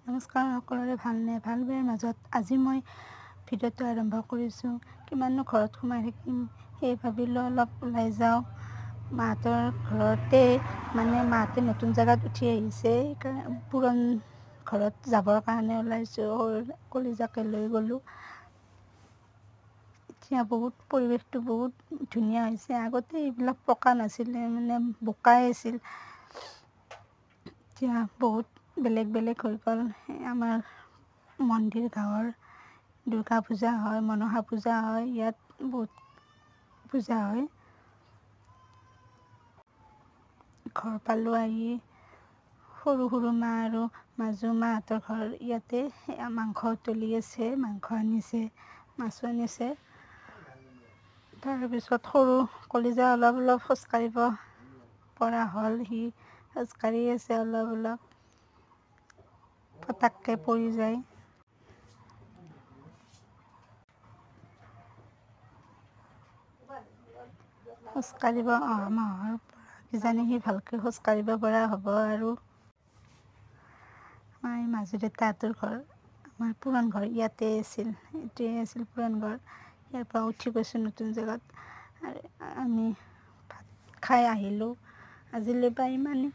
নমস্কাৰ সকলোৰে ভালনে ভাল বেয়াৰ মাজত আজি মই ভিডিঅ'টো আৰম্ভ কৰিছোঁ। কিমাননো ঘৰত সোমাই থাকিম, সেই ভাবিলোঁ অলপ ওলাই যাওঁ। মাহঁতৰ ঘৰতে মাহঁতে নতুন জেগাত উঠি আহিছে, সেইকাৰণে পুৰণ ঘৰত যাবৰ কাৰণে ওলাইছোঁ। কলিজাকে লৈ গ'লোঁ। এতিয়া পৰিৱেশটো বহুত ধুনীয়া হৈছে। আগতে এইবিলাক পকা নাছিলে, বোকাই আছিল। এতিয়া বহুত বেলেগ বেলেগ হৈ গ'ল। আমাৰ মন্দিৰ গাঁৱৰ দুৰ্গা পূজা হয়, মনসা পূজা হয়, ইয়াত বহুত পূজা হয়। ঘৰ পালোঁ আহি, সৰু মা আৰু মাজু মাহঁতৰ ঘৰ ইয়াতে। মাংস তুলি আছে, মাংস আনিছে, মাছো আনিছে। তাৰপিছত সৰু কলিজা অলপ খোজকাঢ়িব পৰা হ'ল। সি খোজকাঢ়ি আছে অলপ, পটাককৈ পৰি যায়। খোজকাঢ়িব অহা মাহৰ পৰা কিজানি সি ভালকৈ খোজকাঢ়িব পৰা হ'ব। আৰু আমাৰ মাজু দেউতাহঁতৰ ঘৰ, আমাৰ পুৰণ ঘৰ ইয়াতে আছিল। এইটোৱে আছিল পুৰণ ঘৰ। ইয়াৰ পৰা উঠি গৈছোঁ নতুন জেগাত। আৰু আমি ভাত খাই আহিলোঁ। আজিলৈ বা ইমানেই।